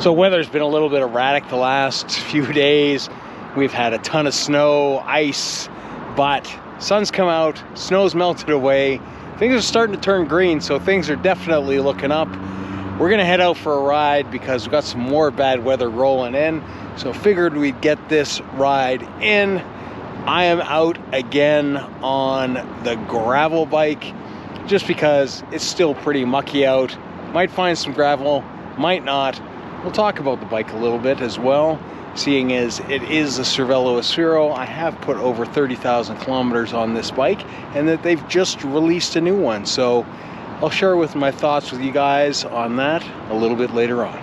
So weather's been a little bit erratic the last few days. We've had a ton of snow, ice, but sun's come out, snow's melted away. Things are starting to turn green, so things are definitely looking up. We're gonna head out for a ride because we've got some more bad weather rolling in. So figured we'd get this ride in. I am out again on the gravel bike just because it's still pretty mucky out. Might find some gravel, might not. We'll talk about the bike a little bit as well, seeing as it is a Cervelo Aspero. I have put over 30,000 kilometers on this bike, and that they've just released a new one. So I'll share with my thoughts with you guys on that a little bit later on.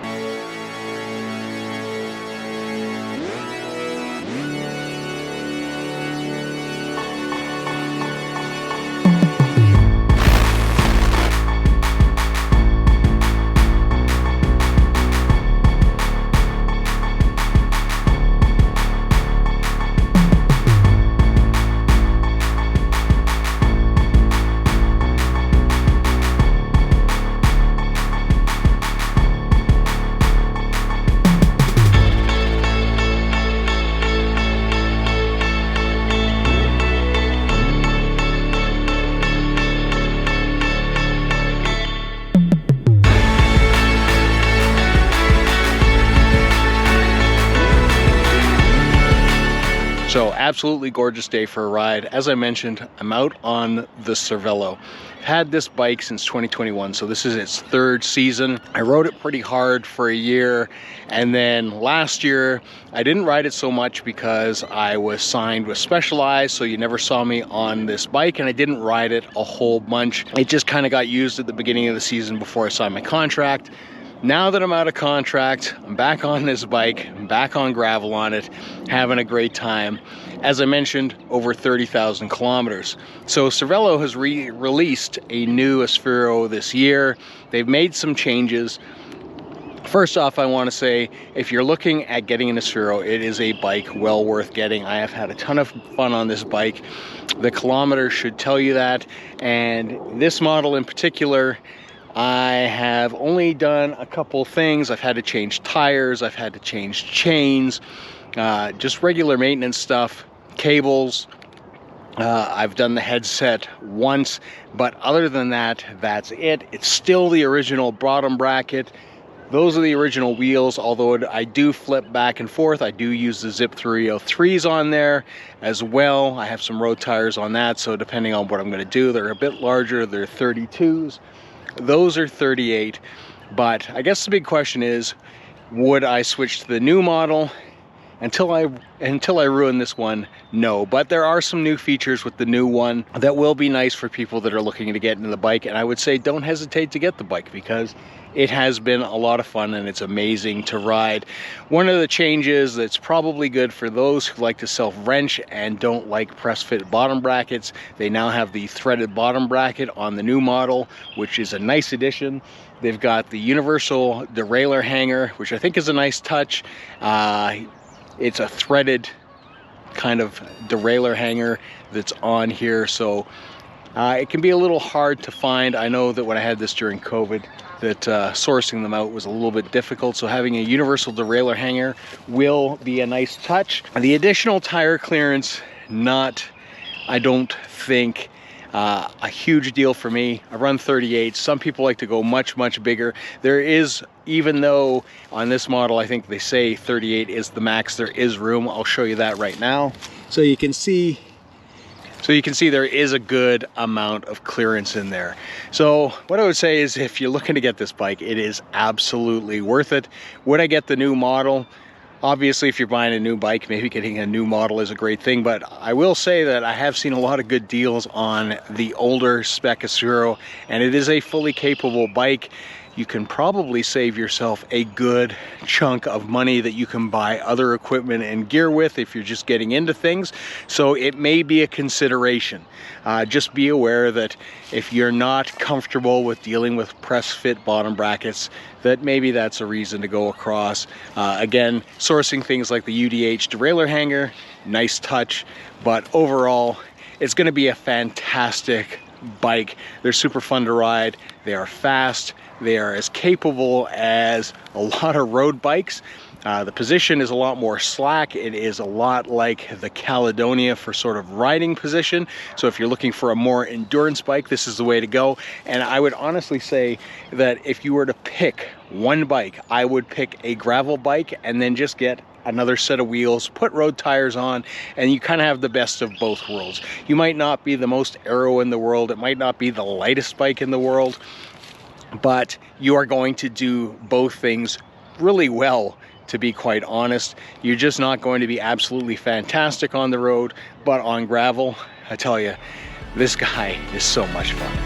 So absolutely gorgeous day for a ride. As I mentioned, I'm out on the Cervelo. I've had this bike since 2021, so this is its third season. I rode it pretty hard for a year, and then last year I didn't ride it so much because I was signed with Specialized, so you never saw me on this bike, and I didn't ride it a whole bunch. It just kind of got used at the beginning of the season before I signed my contract. Now that I'm out of contract, I'm back on this bike, I'm back on gravel on it, having a great time. As I mentioned, over 30,000 kilometers. So Cervelo has released a new Aspero this year. They've made some changes. First off, I want to say, if you're looking at getting an Aspero, it is a bike well worth getting. I have had a ton of fun on this bike. The kilometers should tell you that, and this model in particular, I have only done a couple things. I've had to change tires, I've had to change chains, just regular maintenance stuff, cables. I've done the headset once, but other than that, that's it. It's still the original bottom bracket. Those are the original wheels, although I do flip back and forth. I do use the Zip 303s on there as well. I have some road tires on that, so depending on what I'm going to do, they're a bit larger. They're 32s. Those are 38, but I guess the big question is, would I switch to the new model? Until I ruin this one, no. But there are some new features with the new one that will be nice for people that are looking to get into the bike, and I would say don't hesitate to get the bike because it has been a lot of fun and it's amazing to ride. One of the changes that's probably good for those who like to self-wrench and don't like press-fit bottom brackets, they now have the threaded bottom bracket on the new model, which is a nice addition. They've got the universal derailleur hanger, which I think is a nice touch. It's a threaded kind of derailleur hanger that's on here, so it can be a little hard to find. I know that when I had this during COVID, that sourcing them out was a little bit difficult, so having a universal derailleur hanger will be a nice touch. The additional tire clearance, I don't think a huge deal for me. I run 38. Some people like to go much bigger. There is, even though on this model I think they say 38 is the max, there is room. I'll show you that right now. So you can see there is a good amount of clearance in there. So what I would say is, if you're looking to get this bike, it is absolutely worth it. Would I get the new model? Obviously, if you're buying a new bike, maybe getting a new model is a great thing, but I will say that I have seen a lot of good deals on the older spec Aspero, and it is a fully capable bike. You can probably save yourself a good chunk of money that you can buy other equipment and gear with if you're just getting into things. So it may be a consideration. Just be aware that if you're not comfortable with dealing with press fit bottom brackets, that maybe that's a reason to go across. Again, sourcing things like the UDH derailleur hanger, nice touch, but overall it's going to be a fantastic bike. They're super fun to ride. They are fast. They are as capable as a lot of road bikes. The position is a lot more slack. It is a lot like the Caledonia for sort of riding position. So if you're looking for a more endurance bike, this is the way to go. And I would honestly say that if you were to pick one bike, I would pick a gravel bike and then just get another set of wheels, put road tires on, and you kind of have the best of both worlds. You might not be the most aero in the world, it might not be the lightest bike in the world, but you are going to do both things really well, to be quite honest. You're just not going to be absolutely fantastic on the road, but on gravel, I tell you, this guy is so much fun.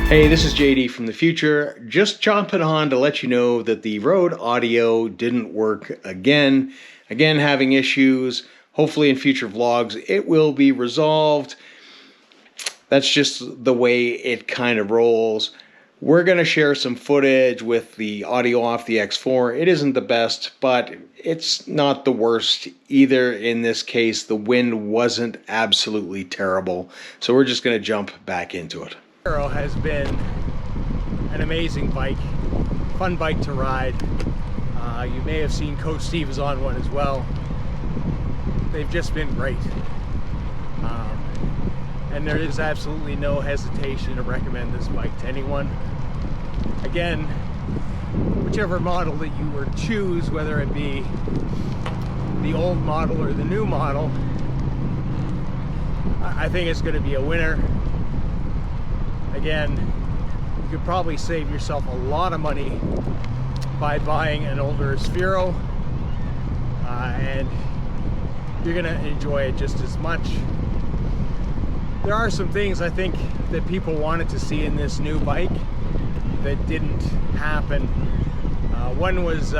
Hey, this is JD from the future. Just jumping on to let you know that the Rode audio didn't work again. Again, having issues. Hopefully in future vlogs it will be resolved. That's just the way it kind of rolls. We're going to share some footage with the audio off the X4. It isn't the best, but it's not the worst either. In this case, the wind wasn't absolutely terrible. So we're just going to jump back into it. Cervelo has been an amazing bike, fun bike to ride. You may have seen Coach Steve is on one as well. They've just been great. And there is absolutely no hesitation to recommend this bike to anyone. Again, whichever model that you were to choose, whether it be the old model or the new model, I think it's going to be a winner. Again, you could probably save yourself a lot of money by buying an older Cervelo, and you're going to enjoy it just as much. There are some things I think that people wanted to see in this new bike that didn't happen. One was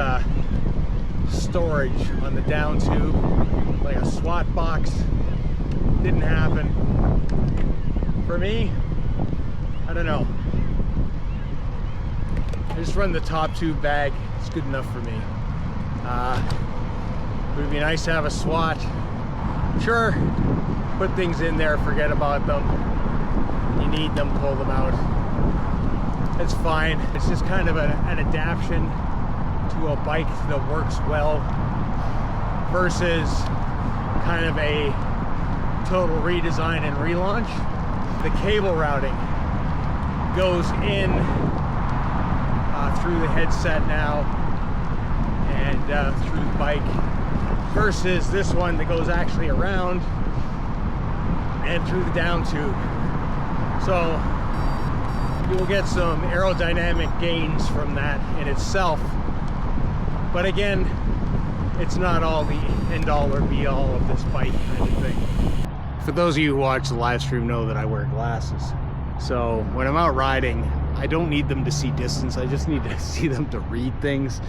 storage on the down tube, like a SWAT box. Didn't happen. For me, I don't know. I just run the top tube bag. It's good enough for me. It would be nice to have a SWAT. Sure, put things in there, forget about them. You need them, pull them out. It's fine. It's just kind of an adaptation to a bike that works well versus kind of a total redesign and relaunch. The cable routing goes in through the headset now and through the bike versus this one that goes actually around and through the down tube. So you will get some aerodynamic gains from that in itself, but again, it's not all the end all or be all of this bike kind of thing. For those of you who watch the live stream know that I wear glasses. So when I'm out riding, I don't need them to see distance, I just need to see them to read things.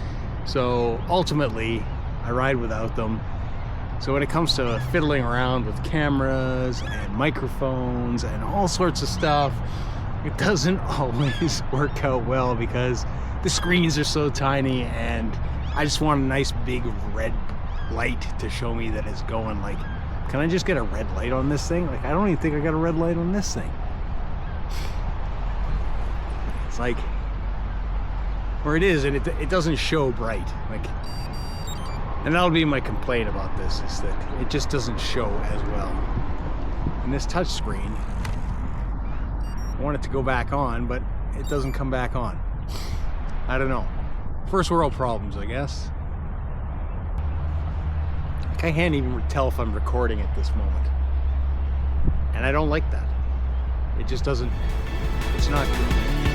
So ultimately, I ride without them. So when it comes to fiddling around with cameras and microphones and all sorts of stuff, it doesn't always work out well because the screens are so tiny, and I just want a nice big red light to show me that it's going. Like, can I just get a red light on this thing? Like, I don't even think I got a red light on this thing. It's like, or it is, and it doesn't show bright. Like, and that'll be my complaint about this, is that it just doesn't show as well. And this touch screen, I want it to go back on, but it doesn't come back on. I don't know. First world problems, I guess. Like, I can't even tell if I'm recording at this moment. And I don't like that. It just doesn't, it's not good.